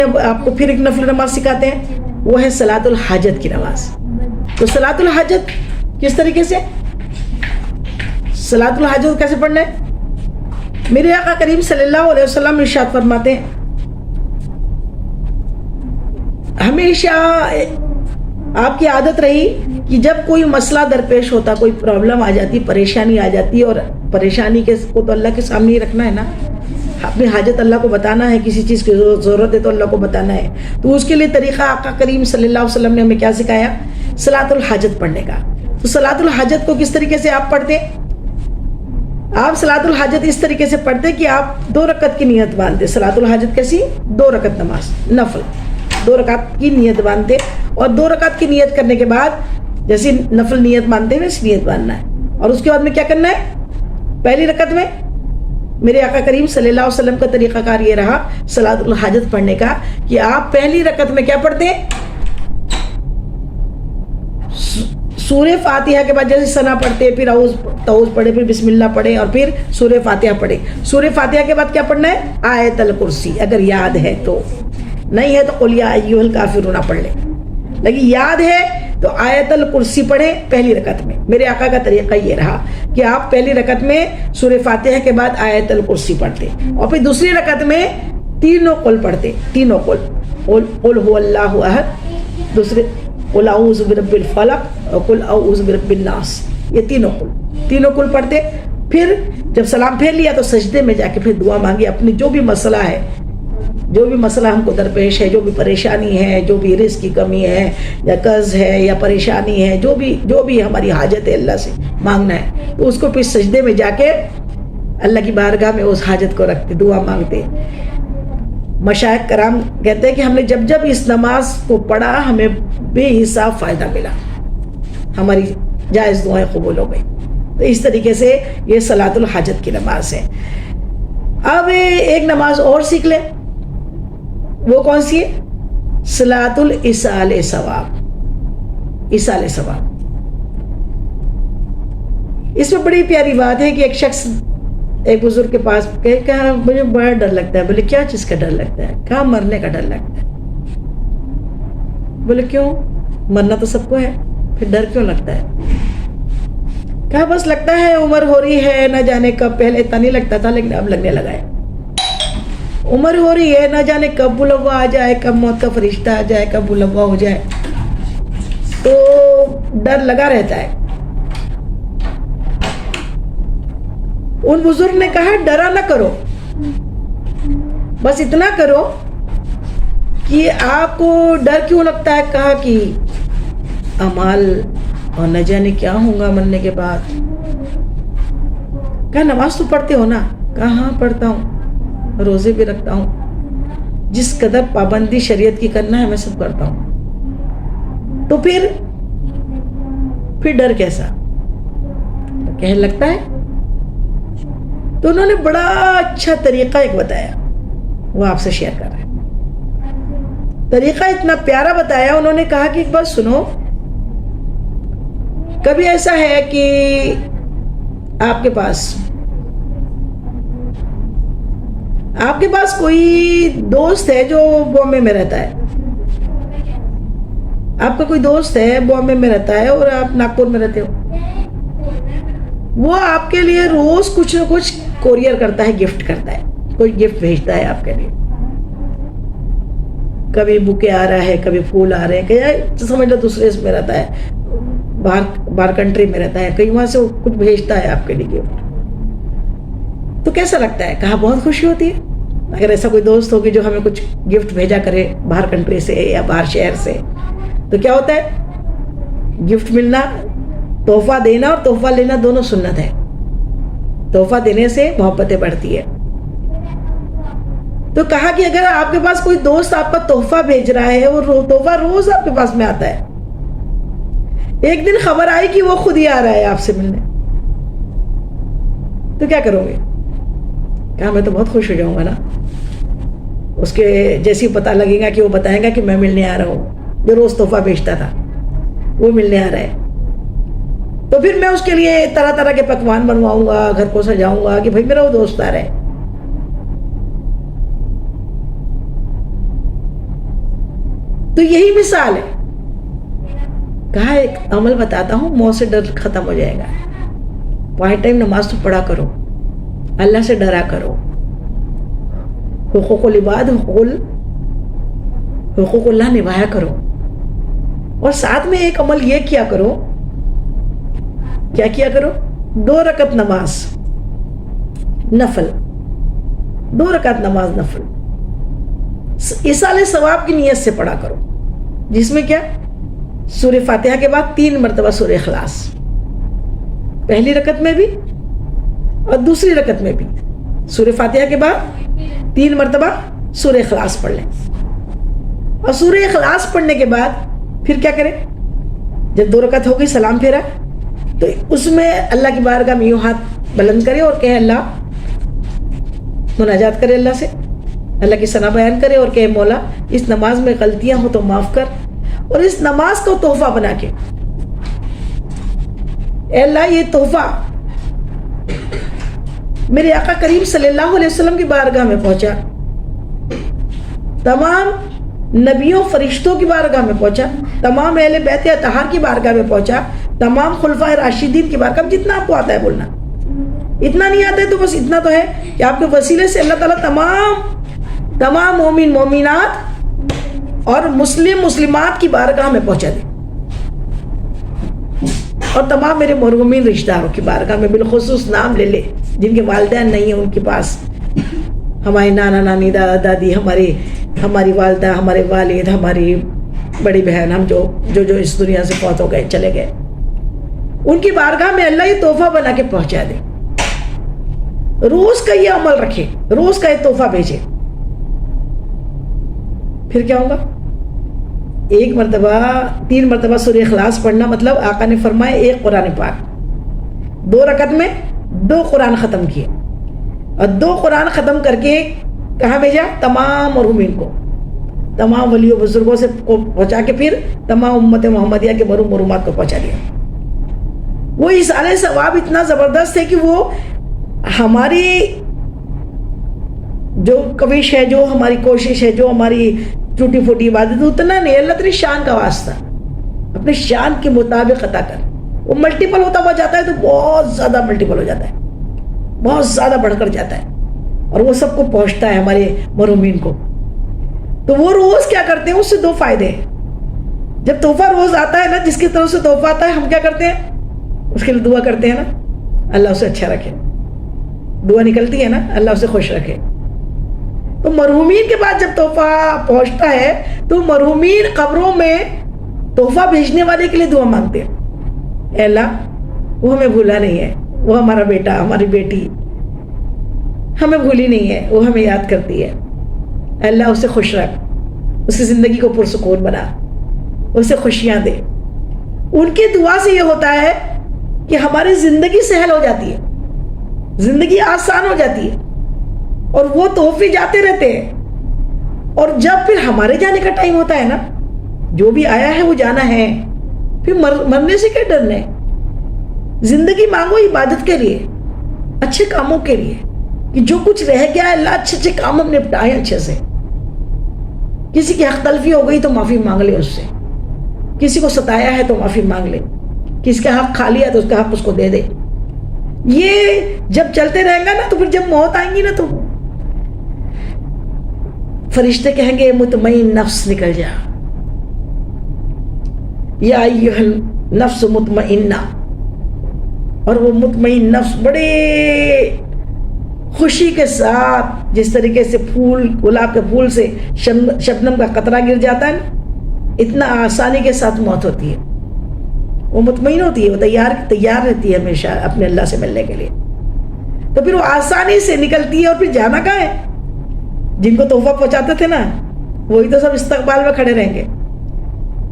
اب آپ کو پھر ایک نفل نماز سکھاتے ہیں، وہ ہے صلاۃ الحاجت کی نماز. تو صلاۃ الحاجت کس طریقے سے، صلاۃ الحاجت کیسے پڑھنا ہے؟ میرے آقا کریم صلی اللہ علیہ وسلم ارشاد فرماتے ہیں، ہمیشہ آپ کی عادت رہی کہ جب کوئی مسئلہ درپیش ہوتا، کوئی پرابلم آ جاتی، پریشانی آ جاتی، اور پریشانی کو تو اللہ کے سامنے ہی رکھنا ہے نا، اپنی حاجت اللہ کو بتانا ہے، کسی چیز کی ضرورت ہے تو اللہ کو بتانا ہے. تو اس کے لیے طریقہ آقا کریم صلی اللہ علیہ وسلم نے ہمیں کیا سکھایا؟ صلاۃ الحاجت پڑھنے کا. تو صلاۃ الحاجت کو کس طریقے سے آپ پڑھتے؟ آپ صلاۃ الحاجت اس طریقے سے پڑھتے کہ آپ 2 رکعت کی نیت باندھتے. صلاۃ الحاجت کیسی؟ 2 رکعت نماز نفل، 2 رکعت کی نیت باندھتے، اور 2 رکعت کی نیت کرنے کے بعد جیسی نفل نیت باندھتے ہیں ویسی نیت باندھنا ہے. اور اس کے بعد میں کیا کرنا ہے؟ پہلی رکعت میں میرے آقا کریم صلی اللہ علیہ وسلم کا طریقہ کار یہ رہا صلاۃ الحاجت پڑھنے کا کہ آپ پہلی رکعت میں کیا پڑھتے ہیں؟ سورہ فاتحہ کے بعد جیسے ثنا پڑھتے، پھر اعوذ پڑھے، پھر بسم اللہ پڑھے، اور پھر سورہ فاتحہ پڑھے. سورہ فاتحہ کے بعد کیا پڑھنا ہے؟ آیت الکرسی، اگر یاد ہے تو، نہیں ہے تو قل یا ایھا الکافرون پڑھ لیں. لیکن یاد ہے تو آیت الکرسی پڑھے پہلی رکعت میں. میرے آقا کا طریقہ یہ رہا کہ آپ پہلی رکعت میں سورہ فاتحہ کے بعد آیت الکرسی پڑھتے، اور پھر دوسری رکعت میں تینوں قل پڑھتے، تینوں قل هو اللہ احد، دوسرے قل اعوذ برب الفلق اور قل اعوذ برب الناس، یہ تینوں قل پڑھتے. پھر جب سلام پھیر لیا تو سجدے میں جا کے پھر دعا مانگی، اپنی جو بھی مسئلہ ہے، جو بھی مسئلہ ہم کو درپیش ہے، جو بھی پریشانی ہے، جو بھی رزق کی کمی ہے یا قرض ہے یا پریشانی ہے، جو بھی ہماری حاجت ہے اللہ سے مانگنا ہے، تو اس کو پھر سجدے میں جا کے اللہ کی بارگاہ میں اس حاجت کو رکھتے، دعا مانگتے. مشائخ کرام کہتے ہیں کہ ہم نے جب اس نماز کو پڑھا ہمیں بے حساب فائدہ ملا، ہماری جائز دعائیں قبول ہو گئی. تو اس طریقے سے یہ صلاۃ الحاجت کی نماز ہے. اب ایک نماز اور سیکھ لیں، وہ کون سی ہے؟ صلاۃ الایصال ثواب، ایصال ثواب. اس میں بڑی پیاری بات ہے کہ ایک شخص ایک بزرگ کے پاس کہا مجھے بڑا ڈر لگتا ہے. بولے کیا چیز کا ڈر لگتا ہے؟ کہا مرنے کا ڈر لگتا ہے. بولے کیوں؟ مرنا تو سب کو ہے، پھر ڈر کیوں لگتا ہے؟ کہا بس لگتا ہے عمر ہو رہی ہے، نہ جانے کب، پہلے اتنا نہیں لگتا تھا لیکن اب لگنے لگا ہے. عمر ہو رہی ہے، نہ جانے کب بلوا آ جائے، کب موت کا فرشتہ آ جائے، کب بلوا ہو جائے، تو ڈر لگا رہتا ہے. ان بزرگ نے کہا ڈرا نہ کرو، بس اتنا کرو کہ آپ کو ڈر کیوں لگتا ہے. کہا کہ اعمال اور نہ جانے کیا ہوں گا مرنے کے بعد. کہا نماز تو پڑھتے ہو نا؟ کہا ہاں پڑھتا ہوں، روزے بھی رکھتا ہوں، جس قدر پابندی شریعت کی کرنا ہے میں سب کرتا ہوں. تو پھر ڈر کیسا؟ کہنے لگتا ہے. تو انہوں نے بڑا اچھا طریقہ ایک بتایا، وہ آپ سے شیئر کر رہے ہیں. طریقہ اتنا پیارا بتایا. انہوں نے کہا کہ ایک بات سنو، کبھی ایسا ہے کہ آپ کے پاس کوئی دوست ہے جو بامبے میں رہتا ہے، آپ کا کوئی دوست ہے بامبے میں رہتا ہے اور آپ ناگپور میں رہتے ہو. وہ آپ کے لیے روز کچھ نہ کچھ کوریئر کرتا ہے، گفٹ کرتا ہے، کوئی گفٹ بھیجتا ہے آپ کے لیے. کبھی بکے آ رہا ہے، کبھی پھول آ رہے ہیں، کہ سمجھ لو دوسرے اس میں رہتا ہے، باہر کنٹری میں رہتا ہے، کہیں وہاں سے کچھ بھیجتا ہے آپ کے لیے گفٹ. تو کیسا لگتا ہے؟ کہا بہت خوشی ہوتی ہے. اگر ایسا کوئی دوست ہوگی جو ہمیں کچھ گفٹ بھیجا کرے باہر کنٹری سے یا باہر شہر سے، تو کیا ہوتا ہے؟ گفٹ ملنا، تحفہ دینا اور تحفہ لینا دونوں سنت ہے. تحفہ دینے سے محبتیں بڑھتی ہے. تو کہا کہ اگر آپ کے پاس کوئی دوست آپ کا تحفہ بھیج رہا ہے اور تحفہ روز آپ کے پاس میں آتا ہے، ایک دن خبر آئی کہ وہ خود ہی آ رہا ہے آپ سے ملنے، تو کیا کرو گے؟ کہا میں تو بہت خوش ہو جاؤں گا نا. اس کے جیسی پتہ لگے گا کہ وہ بتائے گا کہ میں ملنے آ رہا ہوں، جو روز تحفہ بھیجتا تھا وہ ملنے آ رہا ہے. تو پھر میں اس کے لیے طرح طرح کے پکوان بنواؤں گا، گھر کو سجاؤں گا کہ بھائی میرا وہ دوست آ رہا ہے. تو یہی مثال ہے. کہا ایک عمل بتاتا ہوں، موت سے ڈر ختم ہو جائے گا. پانچ ٹائم نماز تو پڑھا کرو، اللہ سے ڈرا کرو، حقوق العباد حقوق اللہ نبھایا کرو، اور ساتھ میں ایک عمل یہ کیا کرو. کیا کیا کرو؟ 2 رکعت نماز نفل، 2 رکعت نماز نفل ایصال ثواب کی نیت سے پڑھا کرو، جس میں کیا؟ سورہ فاتحہ کے بعد 3 مرتبہ سورہ اخلاص، پہلی رکعت میں بھی اور دوسری رکعت میں بھی. سورہ فاتحہ کے بعد 3 مرتبہ سورہ اخلاص پڑھ لیں، اور سورہ اخلاص پڑھنے کے بعد پھر کیا کریں؟ جب 2 رکعت ہو گئی سلام پھیرا تو اس میں اللہ کی بارگاہ میں یوں ہاتھ بلند کرے اور کہے، اللہ، مناجات کرے اللہ سے، اللہ کی ثنا بیان کرے اور کہے، مولا اس نماز میں غلطیاں ہو تو معاف کر، اور اس نماز کو تحفہ بنا کے، اے اللہ یہ تحفہ میرے آقا کریم صلی اللہ علیہ وسلم کی بارگاہ میں پہنچا، تمام نبیوں فرشتوں کی بارگاہ میں پہنچا، تمام اہل بیت اطہار کی بارگاہ میں پہنچا، تمام خلفائے راشدین کی بارگاہ میں. جتنا آپ کو آتا ہے بولنا، اتنا نہیں آتا ہے تو بس اتنا تو ہے کہ آپ کے وسیلے سے اللہ تعالیٰ تمام مومن مومنات اور مسلم مسلمات کی بارگاہ میں پہنچا دے، اور تمام میرے مرحومین رشتہ داروں کی بارگاہ میں بالخصوص نام لے لے جن کے والدین نہیں ہیں ان کے پاس، ہمارے نانا نانی، دادا دادی، ہماری والدہ، ہمارے والد، ہماری بڑی بہن، ہم جو اس دنیا سے فوت ہو گئے، چلے گئے، ان کی بارگاہ میں اللہ یہ تحفہ بنا کے پہنچا دے. روز کا یہ عمل رکھے، روز کا یہ تحفہ بھیجے. پھر کیا ہوگا؟ 1 مرتبہ 3 مرتبہ سورہ اخلاص پڑھنا، مطلب آقا نے فرمایا 1 قرآن پاک، 2 رکعت میں 2 قرآن ختم کیے، اور 2 قرآن ختم کر کے کہاں بھیجا؟ تمام مرحومین کو، تمام ولیوں بزرگوں سے پہنچا کے پھر تمام امت محمدیہ کے مرحوم مرحومات کو پہنچا دیا. وہ ایصال ثواب اتنا زبردست ہے کہ وہ ہماری جو کوشش ہے، جو ہماری کوشش ہے، جو ہماری ٹوٹی پھوٹی عبادت، اتنا نہیں، اللہ تیری شان کا واسطہ اپنے شان کے مطابق عطا کر. وہ ملٹیپل ہوتا ہوا جاتا ہے تو بہت زیادہ ملٹیپل ہو جاتا ہے، بہت زیادہ بڑھ کر جاتا ہے، اور وہ سب کو پہنچتا ہے ہمارے مرحومین کو. تو وہ روز کیا کرتے ہیں؟ اس سے 2 فائدے ہیں. جب تحفہ روز آتا ہے نا، جس کی طرف سے تحفہ آتا ہے، ہم کیا کرتے ہیں؟ اس کے لیے دعا کرتے ہیں نا، اللہ اسے اچھا رکھے. دعا نکلتی ہے نا، اللہ اسے خوش رکھے. تو مرحومین کے بعد جب تحفہ پہنچتا ہے تو مرحومین قبروں میں تحفہ بھیجنے والے کے لیے دعا مانگتے ہیں، اے اللہ وہ ہمیں بھولا نہیں ہے، وہ ہمارا بیٹا، ہماری بیٹی ہمیں بھولی نہیں ہے، وہ ہمیں یاد کرتی ہے. اللہ اسے خوش رکھ، اس کی زندگی کو پرسکون بنا، اسے خوشیاں دے. ان کی دعا سے یہ ہوتا ہے کہ ہماری زندگی سہل ہو جاتی ہے، زندگی آسان ہو جاتی ہے، اور وہ تحفے جاتے رہتے ہیں. اور جب پھر ہمارے جانے کا ٹائم ہوتا ہے نا، جو بھی آیا ہے وہ جانا ہے، پھر مرنے سے کیا ڈرنا ہے؟ زندگی مانگو عبادت کے لیے، اچھے کاموں کے لیے، کہ جو کچھ رہ گیا ہے اللہ اچھے کام ہم نپٹائیں اچھے سے. کسی کی حق تلفی ہو گئی تو معافی مانگ لے اس سے، کسی کو ستایا ہے تو معافی مانگ لے، کسی کا حق کھا لیا تو اس کا حق اس کو دے دے. یہ جب چلتے رہیں گا نا تو پھر جب موت آئیں گی نا تو فرشتے کہیں گے مطمئن نفس نکل جا، یا ایھا النفس مطمئنہ. اور وہ مطمئن نفس بڑے خوشی کے ساتھ، جس طریقے سے پھول، گلاب کے پھول سے شبنم کا قطرہ گر جاتا ہے نا، اتنا آسانی کے ساتھ موت ہوتی ہے. وہ مطمئن ہوتی ہے، وہ تیار رہتی ہے ہمیشہ اپنے اللہ سے ملنے کے لیے. تو پھر وہ آسانی سے نکلتی ہے. اور پھر جانا کہاں ہے؟ جن کو تحفہ پہنچاتے تھے نا، وہی تو سب استقبال میں کھڑے رہیں گے،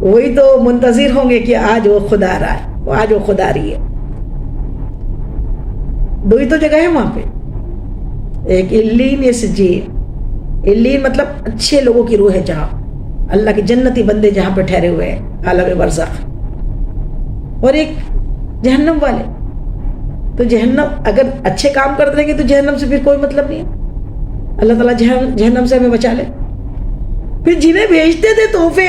وہی تو منتظر ہوں گے کہ آج وہ خدا آ رہا ہے، آج وہ خدا آ رہی ہے. 2 ہی تو جگہ ہے وہاں پہ، ایک علیین، یہ سجین. علیین مطلب اچھے لوگوں کی روح ہے، جہاں اللہ کے جنتی بندے جہاں پہ ٹھہرے ہوئے ہیں عالم برزخ. اور ایک جہنم والے. تو جہنم اگر اچھے کام کرتے رہیں گے تو جہنم سے پھر کوئی مطلب نہیں ہے. اللہ تعالیٰ جہنم سے ہمیں بچا لے. پھر جنہیں بھیجتے تھے تحفے،